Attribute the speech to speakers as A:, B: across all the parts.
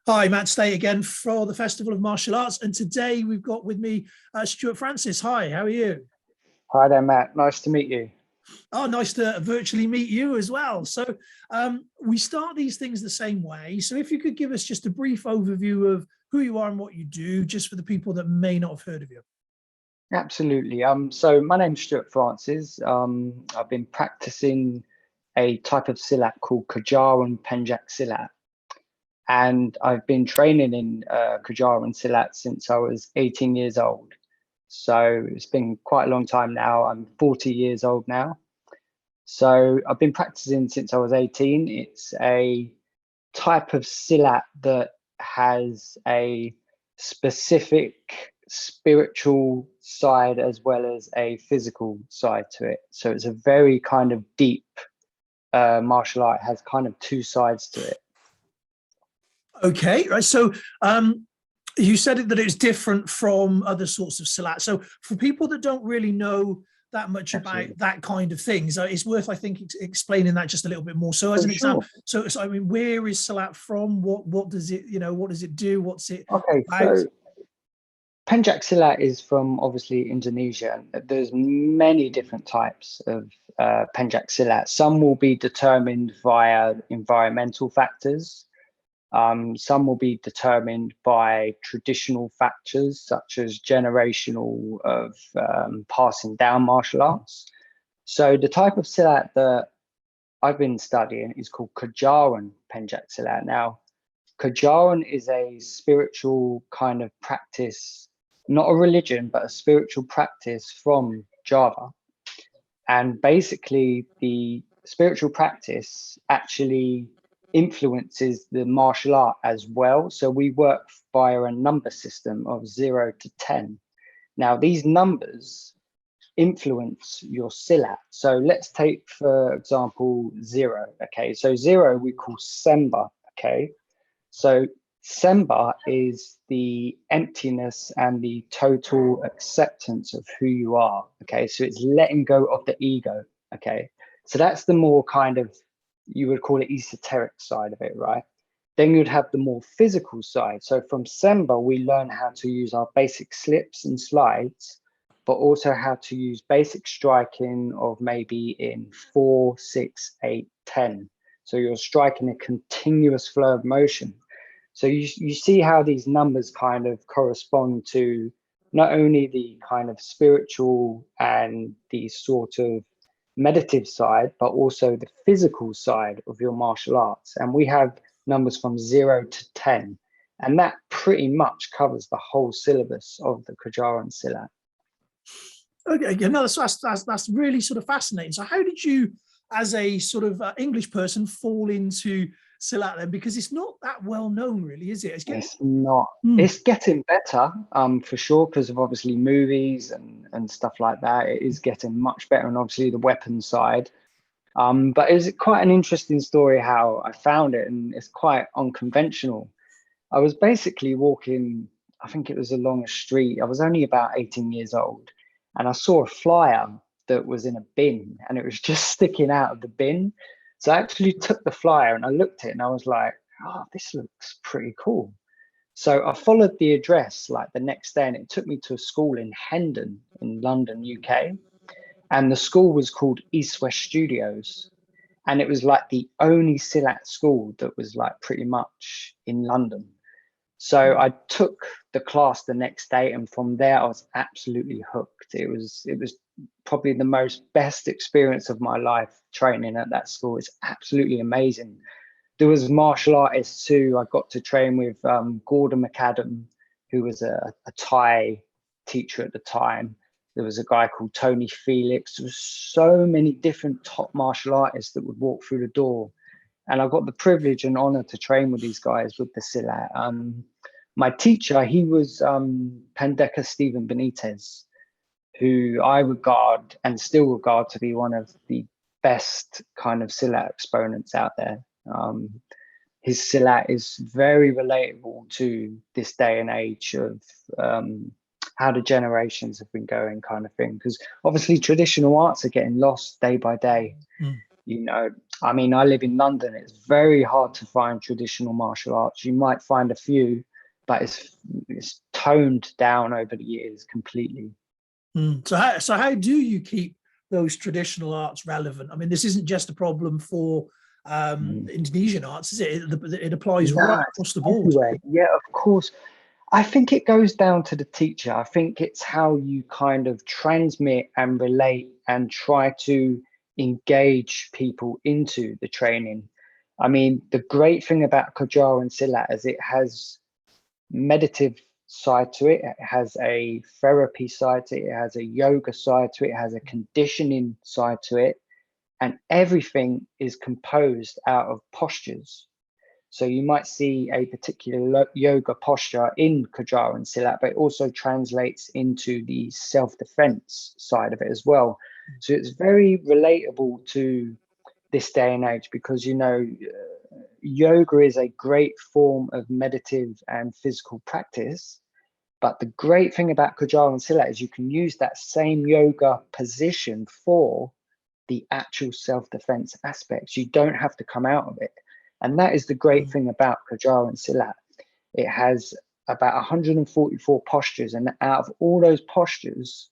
A: Hi, Matt Stait again for the Festival of Martial Arts. And today we've got with me Stewart Francis. Hi, how are you?
B: Hi there, Matt. Nice to meet you.
A: Oh, nice to virtually meet you as well. So we start these things the same way. So if you could give us just a brief overview of who you are and what you do, just for the people that may not have heard of you.
B: Absolutely. So my name's Stewart Francis. I've been practicing a type of silat called Kajaran Penjak Silat. And I've been training in Kajaran Silat since I was 18 years old. So it's been quite a long time now. I'm 40 years old now. So I've been practicing since I was 18. It's a type of silat that has a specific spiritual side as well as a physical side to it. So it's a very kind of deep martial art. It has kind of two sides to it.
A: Okay, right. So you said that it's different from other sorts of silat. So for people that don't really know that much about that kind of thing, so it's worth, I think, explaining that just a little bit more. So as an example, so I mean, where is silat from? What does it, what does it do? What's it about?
B: So Penjak Silat is from obviously Indonesia. There's many different types of Penjak Silat. Some will be determined via environmental factors. Some will be determined by traditional factors such as generational of passing down martial arts. So the type of silat that I've been studying is called Kajaran Penjak Silat. Now, Kajaran is a spiritual kind of practice, not a religion, but a spiritual practice from Java. And basically, the spiritual practice actually influences the martial art as well. So we work via a number system of 0 to 10. Now, these numbers influence your silat. So let's take, for example, 0. Okay, so 0 we call Semba. Okay, so Semba is the emptiness and the total acceptance of who you are. Okay, so it's letting go of the ego. Okay, so that's the more kind of, you would call it esoteric side of it, right? Then you'd have the more physical side. So from Semba, we learn how to use our basic slips and slides, but also how to use basic striking of maybe in 4, 6, 8, 10. So you're striking a continuous flow of motion. So you see how these numbers kind of correspond to not only the kind of spiritual and the sort of meditative side, but also the physical side of your martial arts. And we have numbers from 0 to 10. And that pretty much covers the whole syllabus of the Kajaran Silat.
A: Okay, no, that's really sort of fascinating. So how did you, as a sort of English person, fall into silat then? Because it's not that well known, really, is it?
B: It's not. It's getting better, for sure, because of obviously movies and stuff like that. It is getting much better, and obviously the weapon side. But it's quite an interesting story how I found it, and it's quite unconventional. I was basically walking, I think it was along a street. I was only about 18 years old, and I saw a flyer that was in a bin, and it was just sticking out of the bin. So I actually took the flyer and I looked at it and I was like, oh, this looks pretty cool. So I followed the address like the next day, and it took me to a school in Hendon in London, UK. And the school was called East West Studios. And it was like the only silat school that was like pretty much in London. So I took the class the next day, and from there I was absolutely hooked. It was probably the most best experience of my life training at that school. It's absolutely amazing. There was martial artists too. I got to train with Gordon McAdam, who was a Thai teacher at the time. There was a guy called Tony Felix. There was so many different top martial artists that would walk through the door. And I got the privilege and honor to train with these guys with the silat. My teacher, he was Pendeka Stephen Benitez, who I regard and still regard to be one of the best kind of silat exponents out there. His silat is very relatable to this day and age of how the generations have been going, kind of thing. Because obviously traditional arts are getting lost day by day. I mean, I live in London. It's very hard to find traditional martial arts. You might find a few, but it's toned down over the years completely.
A: So how do you keep those traditional arts relevant? I mean, this isn't just a problem for Indonesian arts, is it? It applies right across the board.
B: Everywhere. Yeah, of course. I think it goes down to the teacher. I think it's how you kind of transmit and relate and try to engage people into the training. I mean, the great thing about Kajal and Silat is it has meditative side to it. It has a therapy side to it. It has a yoga side to it. It has a conditioning side to it. And everything is composed out of postures. So you might see a particular yoga posture in Kajal and Silat, but it also translates into the self-defense side of it as well. So it's very relatable to this day and age because, you know, yoga is a great form of meditative and physical practice. But the great thing about Kajal and Silat is you can use that same yoga position for the actual self-defense aspects. You don't have to come out of it. And that is the great thing about Kajal and Silat. It has about 144 postures, and out of all those postures,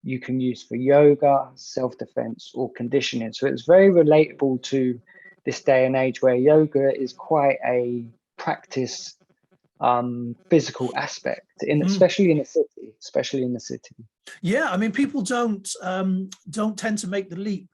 B: you can use for yoga, self-defense, or conditioning. So it's very relatable to this day and age where yoga is quite a practice physical aspect, especially in the city.
A: Yeah, I mean, people don't tend to make the leap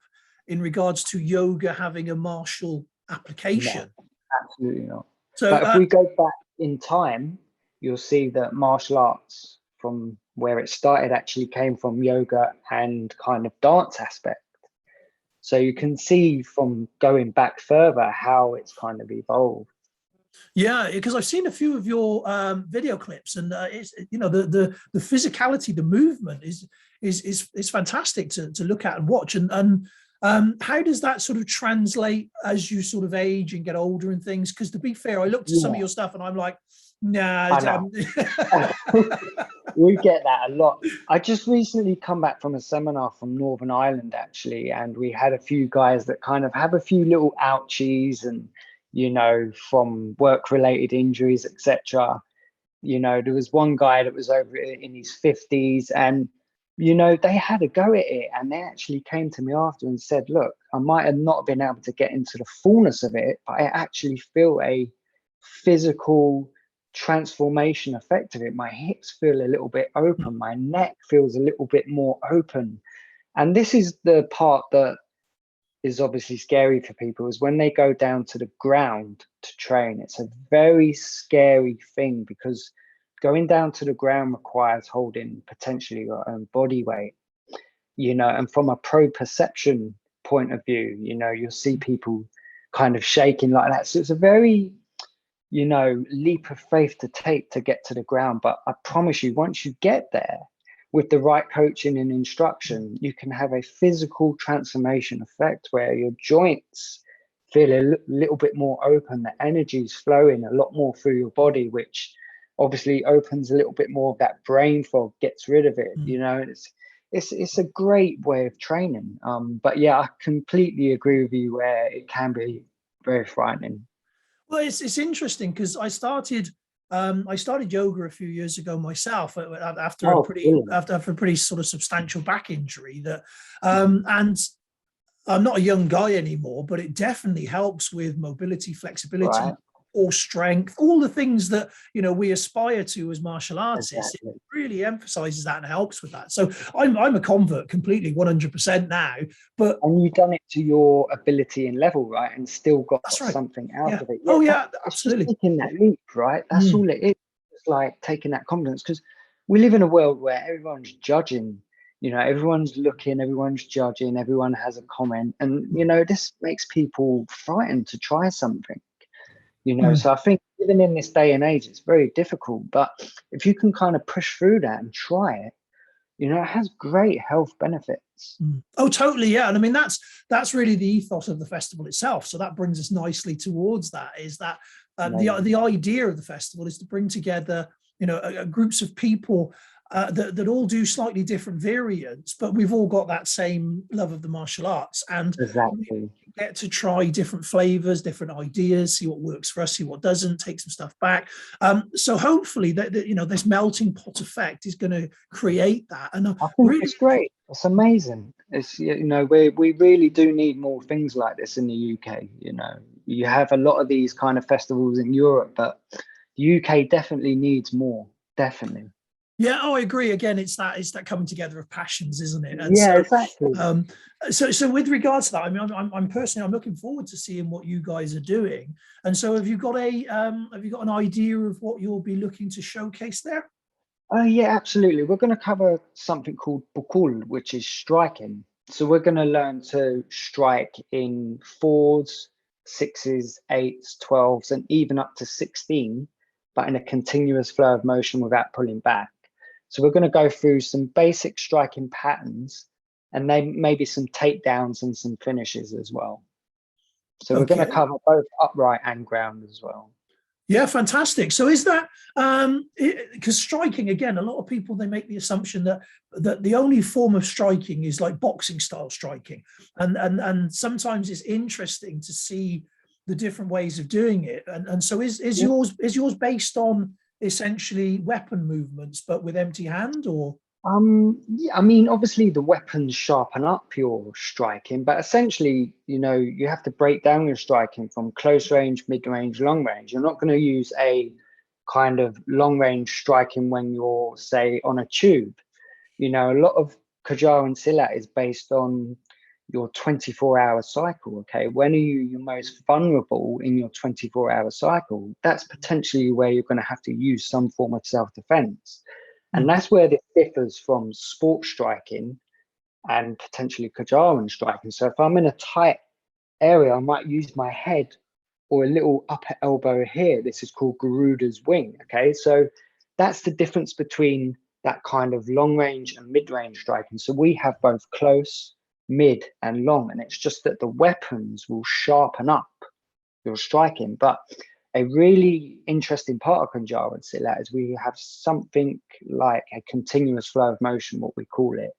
A: in regards to yoga having a martial application.
B: No, absolutely not.
A: So,
B: but if we go back in time, you'll see that martial arts, from where it started, actually came from yoga and kind of dance aspect. So you can see from going back further how it's kind of evolved.
A: Yeah, because I've seen a few of your video clips, and it's, you know, the physicality, the movement is fantastic to look at and watch. And how does that sort of translate as you sort of age and get older and things? Because to be fair, I looked at some of your stuff and I'm like, nah.
B: We get that a lot. I just recently come back from a seminar from Northern Ireland, actually, and we had a few guys that kind of have a few little ouchies and, you know, from work-related injuries, etc. You know, there was one guy that was over in his 50s, and, you know, they had a go at it, and they actually came to me after and said, look, I might have not been able to get into the fullness of it, but I actually feel a physical transformation effect of it. My hips feel a little bit open, my neck feels a little bit more open. And this is the part that is obviously scary for people, is when they go down to the ground to train. It's a very scary thing because going down to the ground requires holding potentially your own body weight, you know, and from a proprioception point of view, you know, you'll see people kind of shaking like that. So it's a very, you know, leap of faith to take to get to the ground. But I promise you, once you get there with the right coaching and instruction, you can have a physical transformation effect where your joints feel a little bit more open, the energy is flowing a lot more through your body, which obviously opens a little bit more of that brain fog, gets rid of it, you know. It's a great way of training. But yeah, I completely agree with you where it can be very frightening.
A: Well, it's interesting because I started yoga a few years ago myself after a pretty sort of substantial back injury that and I'm not a young guy anymore, but it definitely helps with mobility, flexibility, or strength, all the things that, you know, we aspire to as martial artists. Exactly. It really emphasizes that and helps with that. So I'm a convert completely, 100% now. And
B: you've done it to your ability and level, right? And still got something out of it.
A: Yeah, yeah, absolutely.
B: It's just taking that leap, right? That's all it is. It's like taking that confidence, because we live in a world where everyone's judging. You know, everyone's looking, everyone's judging, everyone has a comment. And, you know, this makes people frightened to try something, you know. So I think even in this day and age, it's very difficult. But if you can kind of push through that and try it, you know, it has great health benefits.
A: Oh, totally. Yeah. And I mean, that's really the ethos of the festival itself. So that brings us nicely towards that, is that the idea of the festival is to bring together, you know, groups of people that all do slightly different variants, but we've all got that same love of the martial arts, and
B: Exactly.
A: we get to try different flavors, different ideas, see what works for us, see what doesn't, take some stuff back. So hopefully that this melting pot effect is going to create that. And
B: I think
A: really,
B: it's great. It's amazing. It's, we really do need more things like this in the UK. You have a lot of these kind of festivals in Europe, but the UK definitely needs more. Definitely.
A: yeah, I agree. Again, it's that coming together of passions, isn't it? And
B: yeah,
A: so,
B: exactly.
A: so with regards to that, I mean, I'm personally, I'm looking forward to seeing what you guys are doing. And so, have you got an idea of what you'll be looking to showcase there?
B: Yeah, absolutely. We're going to cover something called bukul, which is striking. So we're going to learn to strike in 4s, 6s, 8s, 12s, and even up to 16, but in a continuous flow of motion without pulling back. So we're going to go through some basic striking patterns, and then maybe some takedowns and some finishes as well. So we're going to cover both upright and ground as well.
A: Yeah, fantastic. So is that because striking, again, a lot of people, they make the assumption that the only form of striking is like boxing style striking, and sometimes it's interesting to see the different ways of doing it. And so is yours based on essentially weapon movements but with empty hand, or?
B: Yeah, I mean, obviously the weapons sharpen up your striking, but essentially, you have to break down your striking from close range, mid range, long range. You're not going to use a kind of long range striking when you're, say, on a tube. A lot of Kajar and Silat is based on your 24-hour cycle. Okay, when are you your most vulnerable in your 24-hour cycle? That's potentially where you're going to have to use some form of self-defense. And that's where this differs from sport striking and potentially Kajaran striking. So if I'm in a tight area, I might use my head or a little upper elbow here. This is called Garuda's wing. Okay, so that's the difference between that kind of long range and mid range striking. So we have both close, mid, and long, and it's just that the weapons will sharpen up your striking. But a really interesting part of Kunjara and Silat is we have something like a continuous flow of motion, what we call it.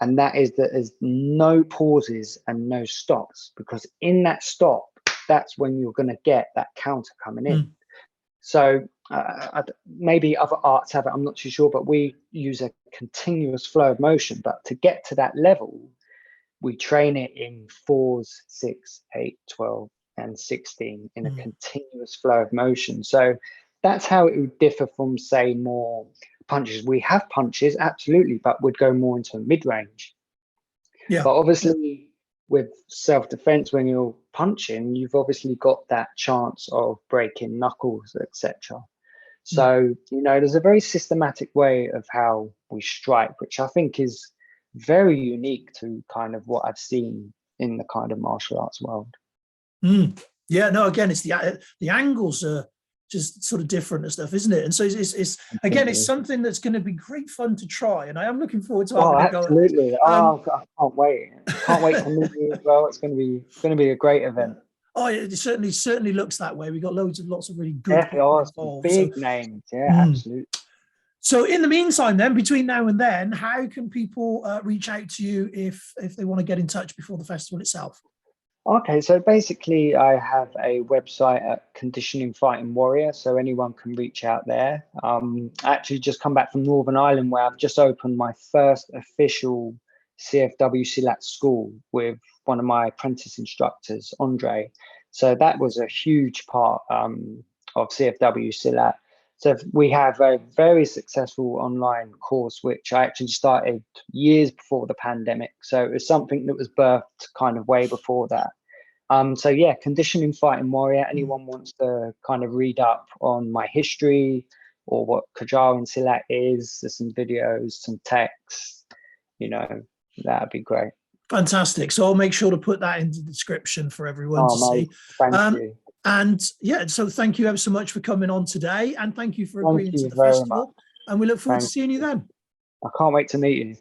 B: And that is that there's no pauses and no stops, because in that stop, that's when you're going to get that counter coming in. So maybe other arts have it, I'm not too sure, but we use a continuous flow of motion. But to get to that level, we train it in 4s, 6, 8, 12, and 16 in a continuous flow of motion. So that's how it would differ from, say, more punches. We have punches, absolutely, but would go more into mid-range.
A: Yeah.
B: But obviously with self-defense, when you're punching, you've obviously got that chance of breaking knuckles, etc. So, there's a very systematic way of how we strike, which I think is very unique to kind of what I've seen in the kind of martial arts world.
A: Yeah, no, again, it's the angles are just sort of different and stuff, isn't it? And so it's again, it's something that's going to be great fun to try, and I am looking forward to having a go.
B: Absolutely. I can't wait. Can't wait to meet you as well. It's going to be a great event.
A: Oh, it certainly looks that way. We got lots of really good
B: involved. Big names, yeah, absolutely.
A: So in the meantime, then, between now and then, how can people reach out to you if they want to get in touch before the festival itself?
B: Okay, so basically I have a website at Conditioning Fighting Warrior, so anyone can reach out there. I actually just come back from Northern Ireland, where I've just opened my first official CFW Silat school with one of my apprentice instructors, Andre. So that was a huge part of CFW Silat. So we have a very successful online course, which I actually started years before the pandemic. So it was something that was birthed kind of way before that. So yeah, Conditioning Fighting Warrior, anyone wants to kind of read up on my history or what Kajar and Silat is, there's some videos, some text, that'd be great.
A: Fantastic. So I'll make sure to put that into the description for everyone to see.
B: Thank you.
A: And yeah, so thank you ever so much for coming on today, and thank you for agreeing to the festival. And we look forward to seeing you then.
B: I can't wait to meet you.